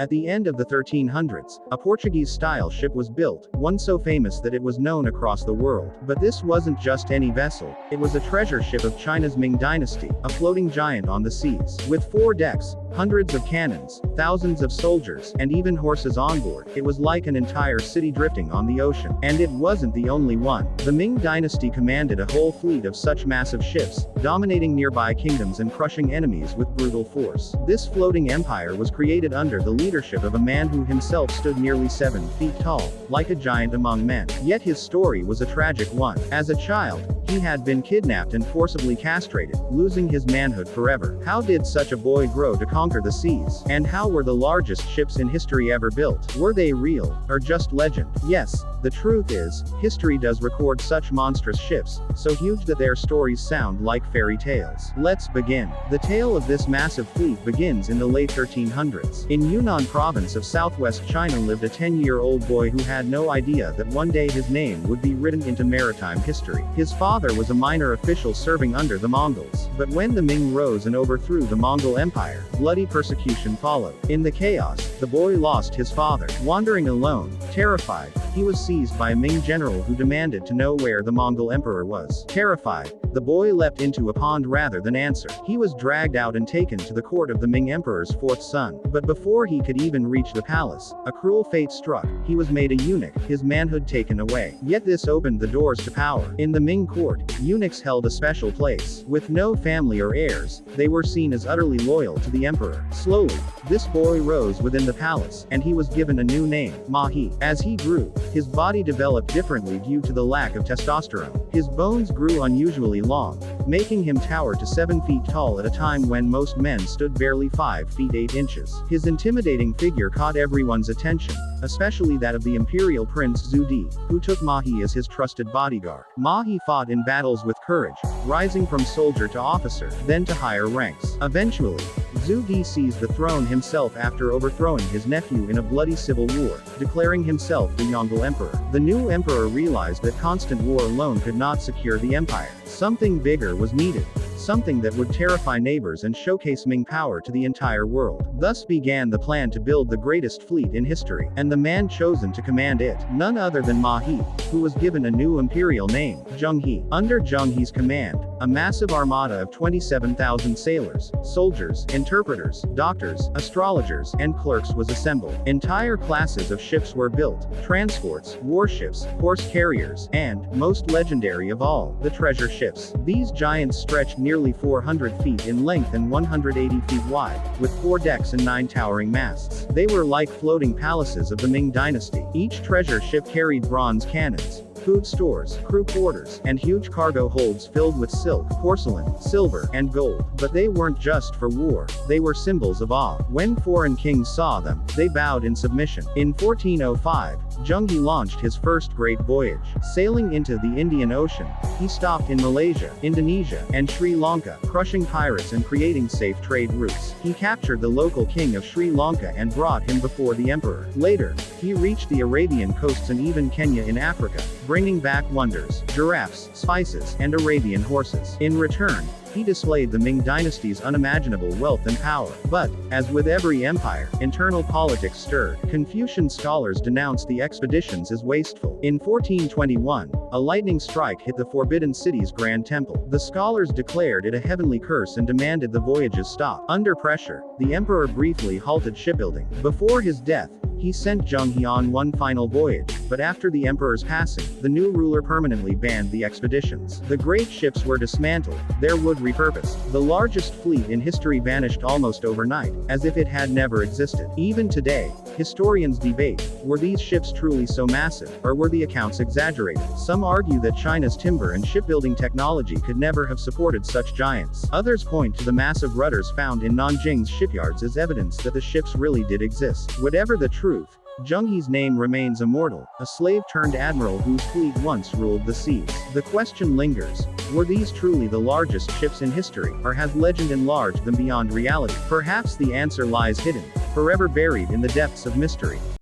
At the end of the 1300s, a Portuguese-style ship was built, one so famous that it was known across the world. But this wasn't just any vessel, it was a treasure ship of China's Ming Dynasty, a floating giant on the seas. With 4 decks, hundreds of cannons, thousands of soldiers, and even horses on board, it was like an entire city drifting on the ocean. And it wasn't the only one. The Ming Dynasty commanded a whole fleet of such massive ships, dominating nearby kingdoms and crushing enemies with brutal force. This floating empire was created under the leadership of a man who himself stood nearly 7 feet tall, like a giant among men. Yet his story was a tragic one. As a child, he had been kidnapped and forcibly castrated, losing his manhood forever. How did such a boy grow to conquer the seas? And how were the largest ships in history ever built? Were they real, or just legend? Yes, the truth is, history does record such monstrous ships, so huge that their stories sound like fairy tales. Let's begin. The tale of this massive fleet begins in the late 1300s. In Yunnan province of southwest China lived a 10-year-old boy who had no idea that one day his name would be written into maritime history. His father was a minor official serving under the Mongols. But when the Ming rose and overthrew the Mongol Empire, bloody persecution followed. In the chaos, the boy lost his father. Wandering alone, terrified, he was seized by a Ming general who demanded to know where the Mongol Emperor was. Terrified, the boy leapt into a pond rather than answer. He was dragged out and taken to the court of the Ming Emperor's 4th son. But before he could even reach the palace, a cruel fate struck. He was made a eunuch, his manhood taken away. Yet this opened the doors to power. In the Ming court, eunuchs held a special place. With no family or heirs, they were seen as utterly loyal to the emperor. Slowly, this boy rose within the palace, and he was given a new name, He. As he grew, his body developed differently due to the lack of testosterone. His bones grew unusually long, making him tower to 7 feet tall at a time when most men stood barely 5 feet 8 inches. His intimidating figure caught everyone's attention, especially that of the imperial prince Zhu Di, who took He as his trusted bodyguard. He fought in battles with courage, rising from soldier to officer, then to higher ranks. Eventually, Zhu Di seized the throne himself after overthrowing his nephew in a bloody civil war, declaring himself the Yongle Emperor. The new emperor realized that constant war alone could not secure the empire. Something bigger was needed. Something that would terrify neighbors and showcase Ming power to the entire world. Thus began the plan to build the greatest fleet in history, and the man chosen to command it, none other than He, who was given a new imperial name, Zheng He. Under Zheng He's command, a massive armada of 27,000 sailors, soldiers, interpreters, doctors, astrologers, and clerks was assembled. Entire classes of ships were built, transports, warships, horse carriers, and, most legendary of all, the treasure ships. These giants stretched nearly 400 feet in length and 180 feet wide, with 4 decks and 9 towering masts. They were like floating palaces of the Ming Dynasty. Each treasure ship carried bronze cannons, food stores, crew quarters, and huge cargo holds filled with silk, porcelain, silver, and gold. But they weren't just for war, they were symbols of awe. When foreign kings saw them, they bowed in submission. In 1405, Zheng He launched his first great voyage. Sailing into the Indian Ocean, he stopped in Malaysia, Indonesia, and Sri Lanka, crushing pirates and creating safe trade routes. He captured the local king of Sri Lanka and brought him before the emperor. Later, he reached the Arabian coasts and even Kenya in Africa, bringing back wonders, giraffes, spices, and Arabian horses. In return, he displayed the Ming Dynasty's unimaginable wealth and power. But, as with every empire, internal politics stirred. Confucian scholars denounced the expeditions as wasteful. In 1421, a lightning strike hit the Forbidden City's Grand Temple. The scholars declared it a heavenly curse and demanded the voyages stop. Under pressure, the emperor briefly halted shipbuilding. Before his death, he sent Zheng He on one final voyage, but after the emperor's passing, the new ruler permanently banned the expeditions. The great ships were dismantled, their wood repurposed. The largest fleet in history vanished almost overnight, as if it had never existed. Even today, historians debate, were these ships truly so massive, or were the accounts exaggerated? Some argue that China's timber and shipbuilding technology could never have supported such giants. Others point to the massive rudders found in Nanjing's shipyards as evidence that the ships really did exist. Whatever the truth, Zheng He's name remains immortal, a slave-turned-admiral whose fleet once ruled the seas. The question lingers, were these truly the largest ships in history, or has legend enlarged them beyond reality? Perhaps the answer lies hidden, forever buried in the depths of mystery.